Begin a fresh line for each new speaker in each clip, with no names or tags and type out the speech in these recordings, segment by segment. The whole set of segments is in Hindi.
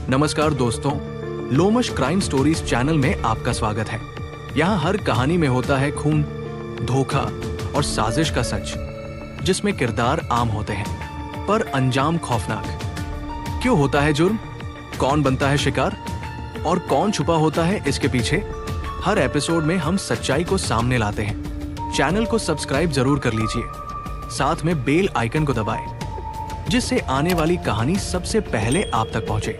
नमस्कार दोस्तों, लोमश क्राइम स्टोरीज चैनल में आपका स्वागत है। यहाँ हर कहानी में होता है खून, धोखा और साजिश का सच, जिसमें किरदार आम होते हैं पर अंजाम खौफनाक। क्यों होता है जुर्म, कौन बनता है शिकार और कौन छुपा होता है इसके पीछे? हर एपिसोड में हम सच्चाई को सामने लाते हैं। चैनल को सब्सक्राइब जरूर कर लीजिए, साथ में बेल आइकन को दबाएं, जिससे आने वाली कहानी सबसे पहले आप तक पहुंचे।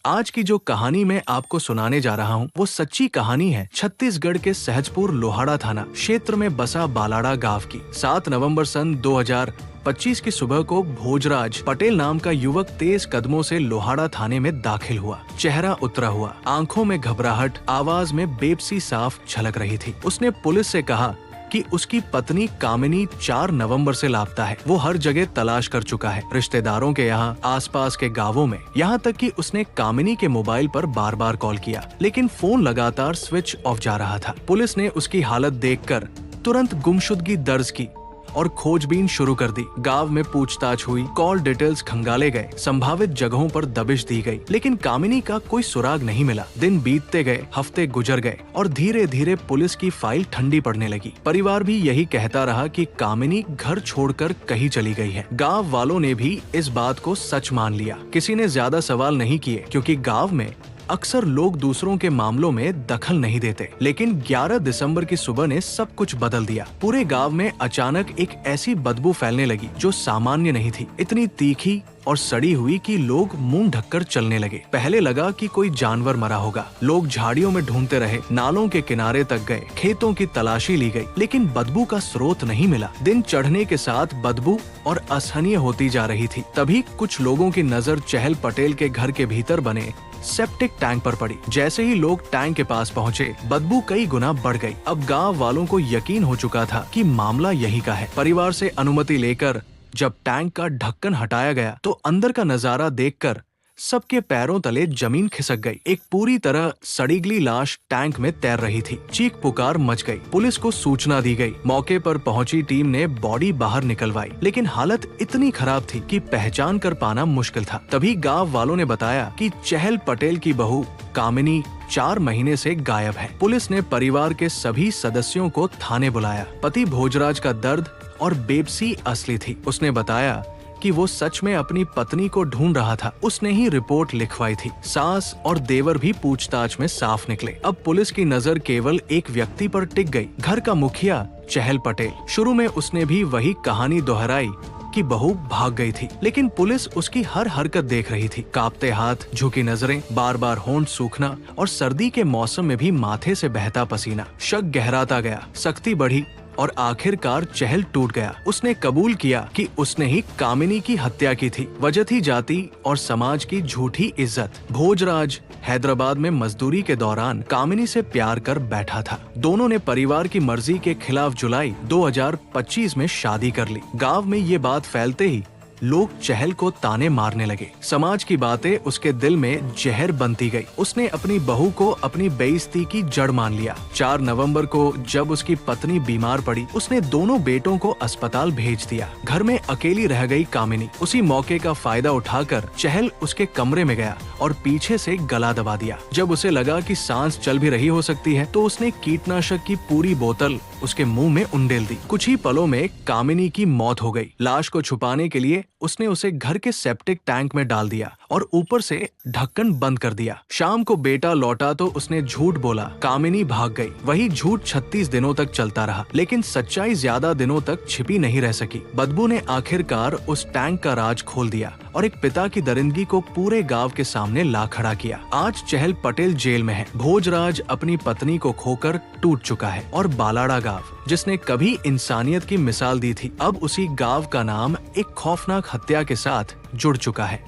आज की जो कहानी मैं आपको सुनाने जा रहा हूँ वो सच्ची कहानी है छत्तीसगढ़ के सहजपुर लोहाड़ा थाना क्षेत्र में बसा बालाड़ा गांव की। 7 नवंबर सन 2025 की सुबह को भोजराज पटेल नाम का युवक तेज कदमों से लोहाड़ा थाने में दाखिल हुआ। चेहरा उतरा हुआ, आंखों में घबराहट, आवाज में बेबसी साफ झलक रही थी। उसने पुलिस से कहा कि उसकी पत्नी कामिनी 4 नवंबर से लापता है। वो हर जगह तलाश कर चुका है, रिश्तेदारों के यहाँ, आसपास के गांवों में, यहाँ तक कि उसने कामिनी के मोबाइल पर बार बार कॉल किया, लेकिन फोन लगातार स्विच ऑफ जा रहा था। पुलिस ने उसकी हालत देखकर तुरंत गुमशुदगी दर्ज की और खोजबीन शुरू कर दी। गांव में पूछताछ हुई, कॉल डिटेल्स खंगाले गए, संभावित जगहों पर दबिश दी गई, लेकिन कामिनी का कोई सुराग नहीं मिला। दिन बीतते गए, हफ्ते गुजर गए और धीरे धीरे पुलिस की फाइल ठंडी पड़ने लगी। परिवार भी यही कहता रहा कि कामिनी घर छोड़कर कहीं चली गई है। गाँव वालों ने भी इस बात को सच मान लिया। किसी ने ज्यादा सवाल नहीं किए, क्योंकि गाँव में अक्सर लोग दूसरों के मामलों में दखल नहीं देते। लेकिन 11 दिसंबर की सुबह ने सब कुछ बदल दिया। पूरे गांव में अचानक एक ऐसी बदबू फैलने लगी जो सामान्य नहीं थी। इतनी तीखी और सड़ी हुई कि लोग मुंह ढककर चलने लगे। पहले लगा कि कोई जानवर मरा होगा। लोग झाड़ियों में ढूंढते रहे, नालों के किनारे तक गए, खेतों की तलाशी ली गई, लेकिन बदबू का स्रोत नहीं मिला। दिन चढ़ने के साथ बदबू और असहनीय होती जा रही थी। तभी कुछ लोगों की नजर चहल पटेल के घर के भीतर बने सेप्टिक टैंक पर पड़ी। जैसे ही लोग टैंक के पास पहुंचे, बदबू कई गुना बढ़ गई। अब गांव वालों को यकीन हो चुका था कि मामला यही का है। परिवार से अनुमति लेकर जब टैंक का ढक्कन हटाया गया तो अंदर का नजारा देखकर सबके पैरों तले जमीन खिसक गई। एक पूरी तरह सड़ीगली लाश टैंक में तैर रही थी। चीख पुकार मच गई। पुलिस को सूचना दी गई। मौके पर पहुंची टीम ने बॉडी बाहर निकलवाई, लेकिन हालत इतनी खराब थी कि पहचान कर पाना मुश्किल था। तभी गांव वालों ने बताया कि चहल पटेल की बहू कामिनी 4 महीने से गायब है। पुलिस ने परिवार के सभी सदस्यों को थाने बुलाया। पति भोजराज का दर्द और बेबसी असली थी। उसने बताया कि वो सच में अपनी पत्नी को ढूंढ रहा था। उसने ही रिपोर्ट लिखवाई थी। सास और देवर भी पूछताछ में साफ निकले। अब पुलिस की नजर केवल एक व्यक्ति पर टिक गई, घर का मुखिया चहल पटेल। शुरू में उसने भी वही कहानी दोहराई कि बहू भाग गई थी, लेकिन पुलिस उसकी हर हरकत देख रही थी। कांपते हाथ, झुकी नजरें, बार बार होंठ सूखना और सर्दी के मौसम में भी माथे से बहता पसीना। शक गहराता गया, सख्ती बढ़ी और आखिरकार चहल टूट गया। उसने कबूल किया कि उसने ही कामिनी की हत्या की थी। वजह थी जाति और समाज की झूठी इज्जत। भोजराज हैदराबाद में मजदूरी के दौरान कामिनी से प्यार कर बैठा था। दोनों ने परिवार की मर्जी के खिलाफ जुलाई 2025 में शादी कर ली। गांव में ये बात फैलते ही लोग चहल को ताने मारने लगे। समाज की बातें उसके दिल में जहर बनती गई। उसने अपनी बहू को अपनी बेइज्जती की जड़ मान लिया। 4 नवंबर को जब उसकी पत्नी बीमार पड़ी, उसने दोनों बेटों को अस्पताल भेज दिया। घर में अकेली रह गई कामिनी। उसी मौके का फायदा उठाकर चहल उसके कमरे में गया और पीछे से गला दबा दिया। जब उसे लगा कि सांस चल भी रही हो सकती है, तो उसने कीटनाशक की पूरी बोतल उसके मुंह में उंडेल दी। कुछ ही पलों में कामिनी की मौत हो गई। लाश को छुपाने के लिए उसने उसे घर के सेप्टिक टैंक में डाल दिया और ऊपर से ढक्कन बंद कर दिया। शाम को बेटा लौटा तो उसने झूठ बोला, कामिनी भाग गई। वही झूठ 36 दिनों तक चलता रहा, लेकिन सच्चाई ज्यादा दिनों तक छिपी नहीं रह सकी। बदबू ने आखिरकार उस टैंक का राज खोल दिया और एक पिता की दरिंदगी को पूरे गांव के सामने ला खड़ा किया। आज चहल पटेल जेल में है। भोजराज अपनी पत्नी को खोकर टूट चुका है और बालाड़ा गांव, जिसने कभी इंसानियत की मिसाल दी थी, अब उसी गांव का नाम एक खौफनाक हत्या के साथ जुड़ चुका है।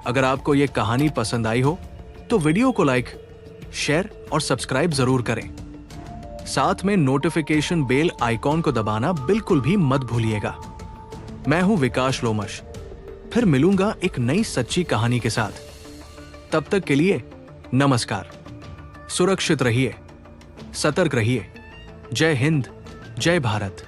अगर आपको ये कहानी पसंद आई हो तो वीडियो को लाइक, शेयर और सब्सक्राइब जरूर करें। साथ में नोटिफिकेशन बेल आइकॉन को दबाना बिल्कुल भी मत भूलिएगा। मैं हूं विकास लोमश, फिर मिलूंगा एक नई सच्ची कहानी के साथ। तब तक के लिए नमस्कार। सुरक्षित रहिए, सतर्क रहिए। जय हिंद, जय भारत।